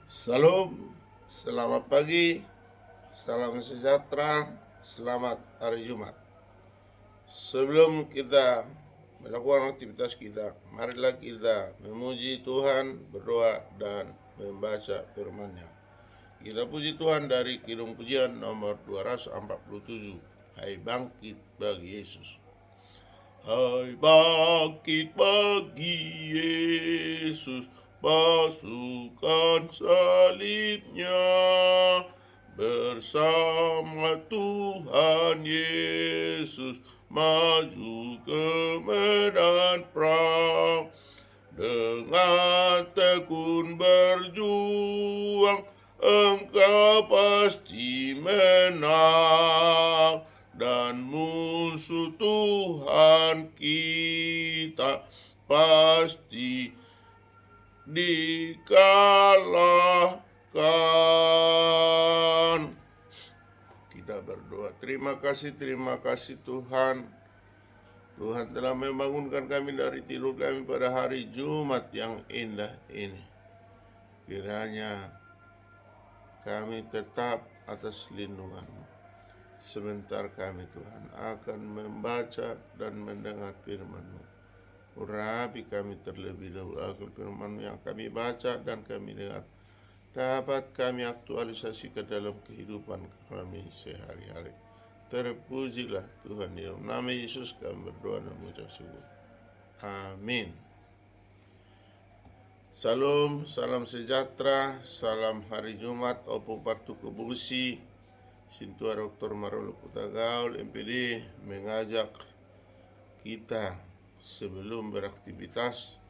Salam, selamat pagi, salam sejahtera, selamat hari Jumat. Sebelum kita melakukan aktivitas kita, marilah kita memuji Tuhan, berdoa, dan membaca firman-Nya. Kita puji Tuhan dari Kidung Pujian nomor 247. Hai bangkit bagi Yesus. Hai bangkit bagi Yesus, pasukan salibnya, bersama Tuhan Yesus maju ke medan perang. Dengan tekun berjuang, engkau pasti menang, dan musuh Tuhan kita pasti dikalahkan. Kita berdoa. Terima kasih Tuhan. Tuhan telah membangunkan kami dari tidur kami pada hari Jumat yang indah ini. Kiranya kami tetap atas lindungan-Mu. Sebentar kami Tuhan akan membaca dan mendengar firman-Mu. Urapi kami terlebih dahulu agar firman-Mu yang kami baca dan kami dengar dapat kami aktualisasi ke dalam kehidupan kami sehari-hari. Terpujilah Tuhan, di dalam nama Yesus kami berdoa dan mengucap syukur. Amin. Salam, salam sejahtera, salam hari Jumat, opung partu kebusi, Sintua Dr. Marolo Putagaul, MPD, mengajak kita sebelum beraktivitas,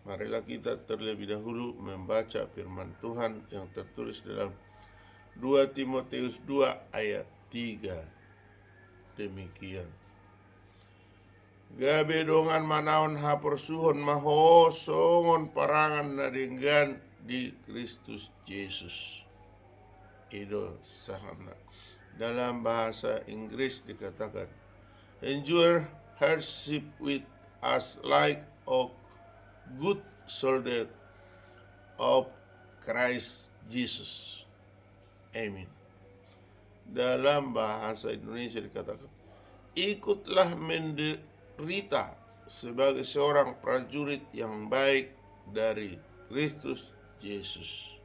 marilah kita terlebih dahulu membaca firman Tuhan yang tertulis dalam 2 Timotius 2 ayat 3. Demikian. Gabe dongan manaon hapersuhon maho songon parangan nadinggan di Kristus Yesus. Itu sahana. Dalam bahasa Inggris dikatakan, endure hardship with us like a good soldier of Christ Jesus. Amin. Dalam bahasa Indonesia dikatakan, ikutlah menderita sebagai seorang prajurit yang baik dari Kristus Yesus.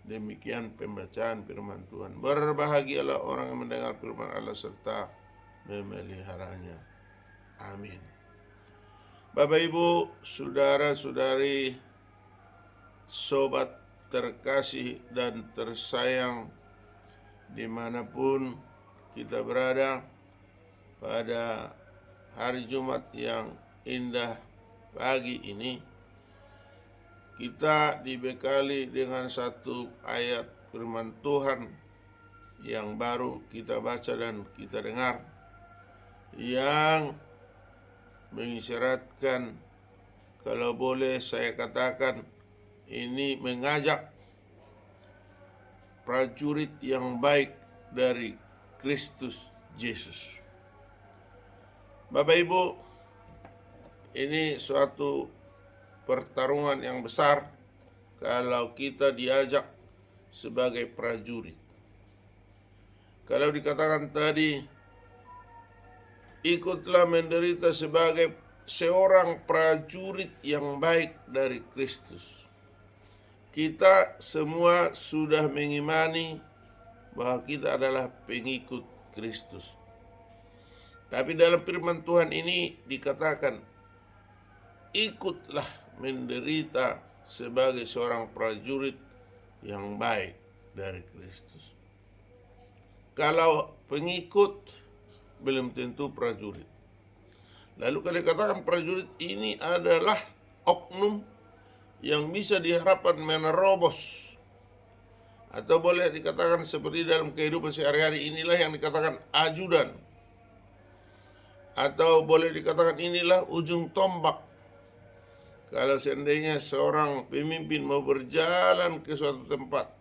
Demikian pembacaan firman Tuhan. Berbahagialah orang yang mendengar firman Allah serta memeliharanya. Amin. Bapak Ibu, saudara-saudari, sobat terkasih dan tersayang, dimanapun kita berada pada hari Jumat yang indah pagi ini, kita dibekali dengan satu ayat firman Tuhan yang baru kita baca dan kita dengar, yang mengisyaratkan, kalau boleh saya katakan, ini mengajak prajurit yang baik dari Kristus Yesus. Bapak Ibu, ini suatu pertarungan yang besar kalau kita diajak sebagai prajurit. Kalau dikatakan tadi, ikutlah menderita sebagai seorang prajurit yang baik dari Kristus. Kita semua sudah mengimani bahwa kita adalah pengikut Kristus. Tapi dalam firman Tuhan ini dikatakan, ikutlah menderita sebagai seorang prajurit yang baik dari Kristus. Kalau pengikut, belum tentu prajurit. Lalu kalau dikatakan prajurit ini adalah oknum yang bisa diharapkan menerobos, atau boleh dikatakan seperti dalam kehidupan sehari-hari, inilah yang dikatakan ajudan, atau boleh dikatakan inilah ujung tombak. Kalau seandainya seorang pemimpin mau berjalan ke suatu tempat,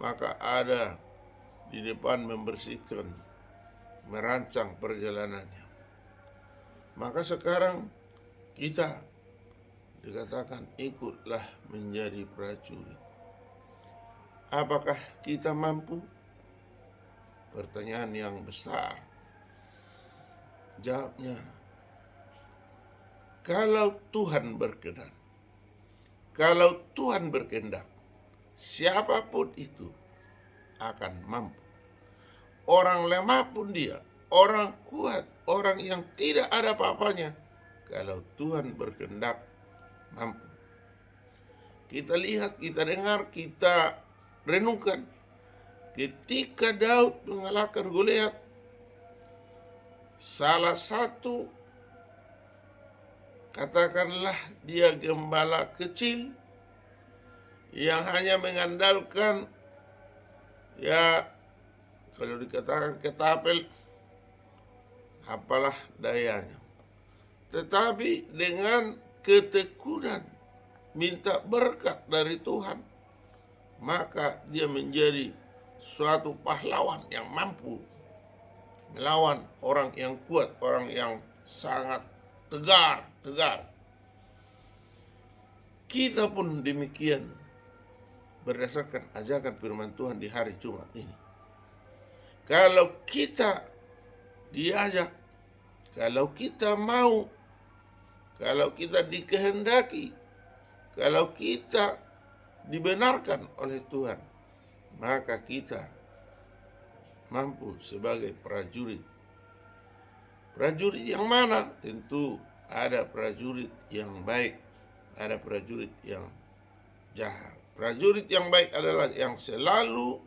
maka ada di depan membersihkan, merancang perjalanannya. Maka sekarang kita dikatakan ikutlah menjadi prajurit. Apakah kita mampu? Pertanyaan yang besar. Jawabnya, kalau Tuhan berkenan, kalau Tuhan berkehendak, siapapun itu akan mampu. Orang lemah pun dia, orang kuat, orang yang tidak ada apa-apanya, kalau Tuhan berkehendak, mampu. Kita lihat, kita dengar, kita renungkan. Ketika Daud mengalahkan Goliat, salah satu, katakanlah dia gembala kecil yang hanya mengandalkan, ya kalau dikatakan ketapel, apalah dayanya. Tetapi dengan ketekunan minta berkat dari Tuhan, maka dia menjadi suatu pahlawan yang mampu melawan orang yang kuat, orang yang sangat tegar. Kita pun demikian berdasarkan ajakan firman Tuhan di hari Jumat ini. Kalau kita diajak, kalau kita mau, kalau kita dikehendaki, kalau kita dibenarkan oleh Tuhan, maka kita mampu sebagai prajurit. Prajurit yang mana? Tentu ada prajurit yang baik, ada prajurit yang jahat. Prajurit yang baik adalah yang selalu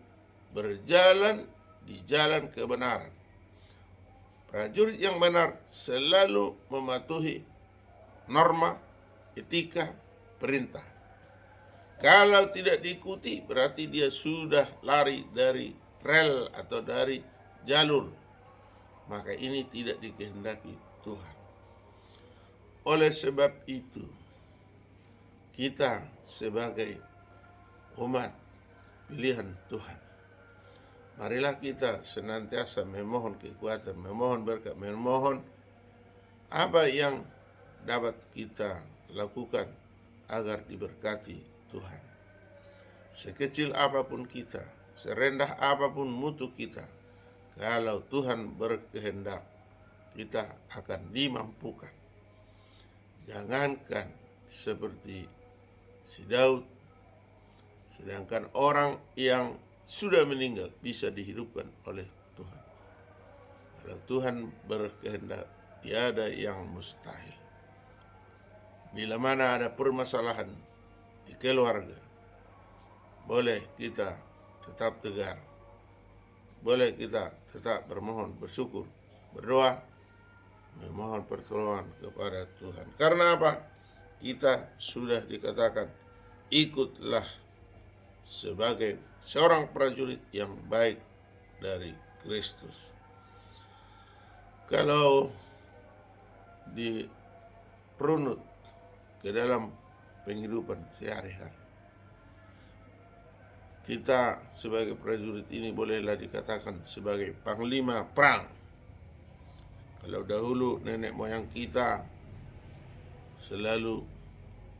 berjalan di jalan kebenaran. Prajurit yang benar selalu mematuhi norma, etika, perintah. Kalau tidak diikuti, berarti dia sudah lari dari rel atau dari jalur. Maka ini tidak dikehendaki Tuhan. Oleh sebab itu, kita sebagai umat pilihan Tuhan, marilah kita senantiasa memohon kekuatan, memohon berkat, memohon apa yang dapat kita lakukan agar diberkati Tuhan. Sekecil apapun kita, serendah apapun mutu kita, kalau Tuhan berkehendak, kita akan dimampukan. Jangankan seperti si Daud, sedangkan orang yang sudah meninggal bisa dihidupkan oleh Tuhan. Kalau Tuhan berkehendak, tiada yang mustahil. Bila mana ada permasalahan di keluarga, boleh kita tetap tegar, boleh kita tetap bermohon, bersyukur, berdoa, memohon pertolongan kepada Tuhan. Karena apa? Kita sudah dikatakan, ikutlah sebagai seorang prajurit yang baik dari Kristus. Kalau dirunut ke dalam penghidupan sehari-hari, kita sebagai prajurit ini bolehlah dikatakan sebagai panglima perang. Kalau dahulu nenek moyang kita selalu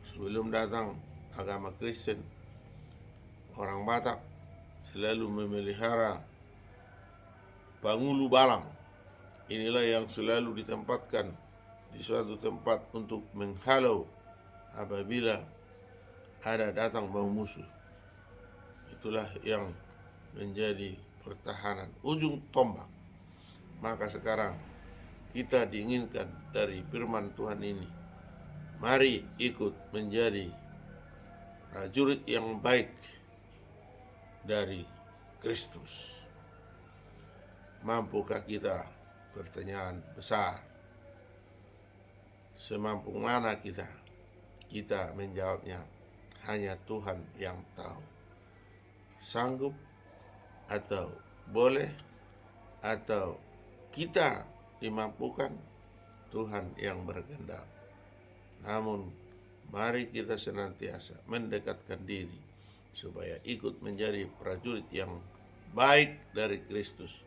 sebelum datang agama Kristen, orang Batak selalu memelihara pangulu balang. Inilah yang selalu ditempatkan di suatu tempat untuk menghalau apabila ada datang bau musuh. Itulah yang menjadi pertahanan, ujung tombak. Maka sekarang kita diinginkan dari firman Tuhan ini, mari ikut menjadi prajurit yang baik dari Kristus. Mampukah kita? Pertanyaan besar. Semampu mana kita? Kita menjawabnya, hanya Tuhan yang tahu. Sanggup atau boleh atau kita dimampukan, Tuhan yang berkehendak. Namun mari kita senantiasa mendekatkan diri supaya ikut menjadi prajurit yang baik dari Kristus.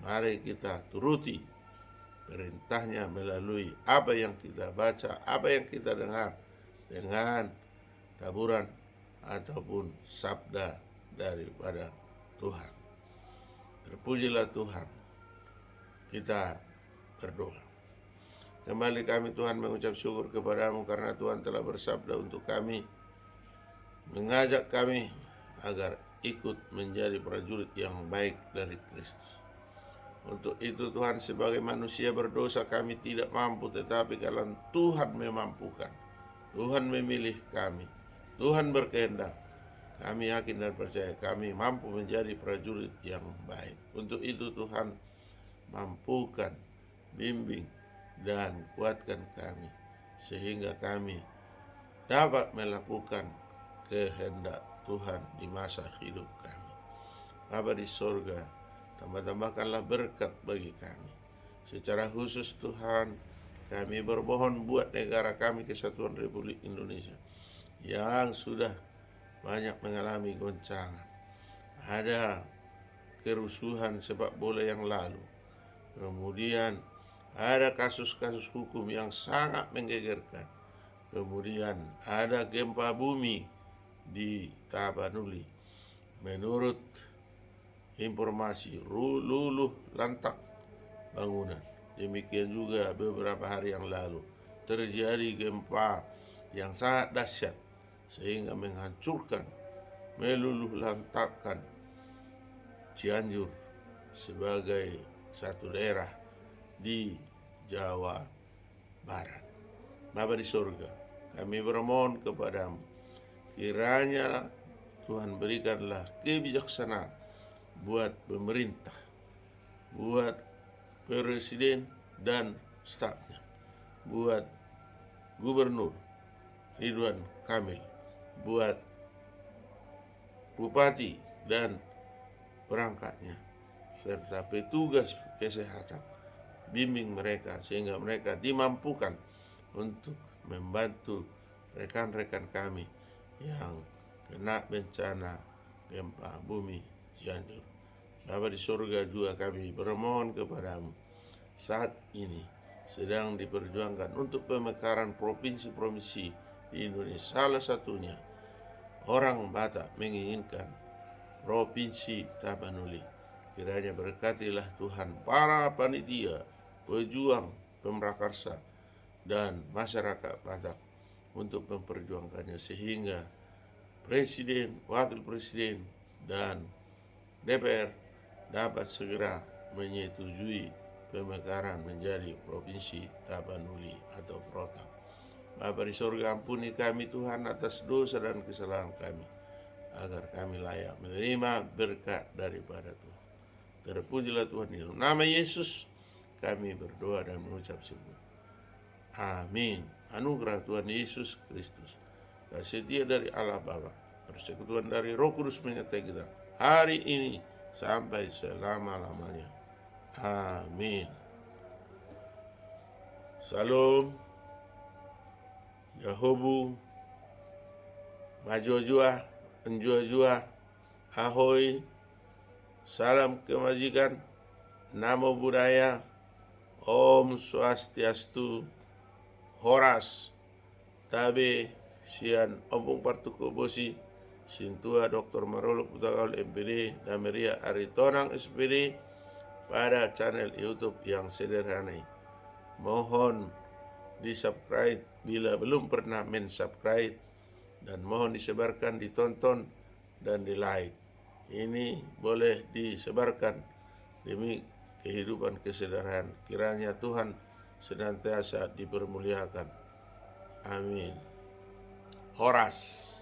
Mari kita turuti perintahnya melalui apa yang kita baca, apa yang kita dengar, dengan taburan ataupun sabda daripada Tuhan. Terpujilah Tuhan. Kita berdoa. Kembali kami Tuhan mengucap syukur kepadamu karena Tuhan telah bersabda untuk kami, mengajak kami agar ikut menjadi prajurit yang baik dari Kristus. Untuk itu Tuhan, sebagai manusia berdosa kami tidak mampu, tetapi kalau Tuhan memampukan, Tuhan memilih kami, Tuhan berkehendak, kami yakin dan percaya kami mampu menjadi prajurit yang baik. Untuk itu Tuhan, mampukan, bimbing, dan kuatkan kami, sehingga kami dapat melakukan kehendak Tuhan di masa hidup kami. Bapa di sorga, tambah-tambahkanlah berkat bagi kami. Secara khusus Tuhan, kami bermohon buat negara kami, Kesatuan Republik Indonesia, yang sudah banyak mengalami goncangan. Ada kerusuhan sepak bola yang lalu. Kemudian ada kasus-kasus hukum yang sangat menggegerkan. Kemudian ada gempa bumi di Tapanuli. Menurut informasi, luluh lantak bangunan. Demikian juga beberapa hari yang lalu terjadi gempa yang sangat dahsyat sehingga menghancurkan, meluluh lantakkan Cianjur sebagai satu daerah di Jawa Barat. Bapa di surga, kami bermohon kepadamu, kiranya Tuhan berikanlah kebijaksanaan buat pemerintah, buat presiden dan stafnya, buat gubernur Ridwan Kamil, buat bupati dan perangkatnya, serta petugas kesehatan. Bimbing mereka sehingga mereka dimampukan untuk membantu rekan-rekan kami yang kena bencana gempa bumi Cianjur. Bapa di surga, juga kami bermohon kepadamu, saat ini sedang diperjuangkan untuk pemekaran provinsi-provinsi di Indonesia. Salah satunya orang Batak menginginkan Provinsi Tapanuli. Kiranya berkatilah Tuhan para panitia, pejuang, pemrakarsa, dan masyarakat Batak untuk memperjuangkannya, sehingga Presiden, Wakil Presiden, dan DPR dapat segera menyetujui pemekaran menjadi Provinsi Tapanuli atau Protap. Bapa di surga, ampuni kami Tuhan atas dosa dan kesalahan kami, agar kami layak menerima berkat daripada Tuhan. Terpujilah Tuhan, di dalam nama Yesus kami berdoa dan mengucap syukur. Amin. Anugerah Tuhan Yesus Kristus, kasih setia dari Allah Bapa, persekutuan dari Roh Kudus menyertai kita hari ini sampai selama-lamanya. Amin. Salam, Yahobu, Majua-jua, Enjua-jua, Ahoy, salam kebajikan, Namo Buddhaya, Om Swastiastu, Horas, Tabe, Sian Ompong Partuko Bosi, Sintua Dr. Marolo Putakaul MPD, Dameria Aritonang SPD, pada channel YouTube yang sederhana. Mohon di-subscribe bila belum pernah men-subscribe, dan mohon disebarkan, ditonton, dan di-like. Ini boleh disebarkan demi kehidupan kesederhanaan. Kiranya Tuhan senantiasa dipermuliakan. Amin. Horas.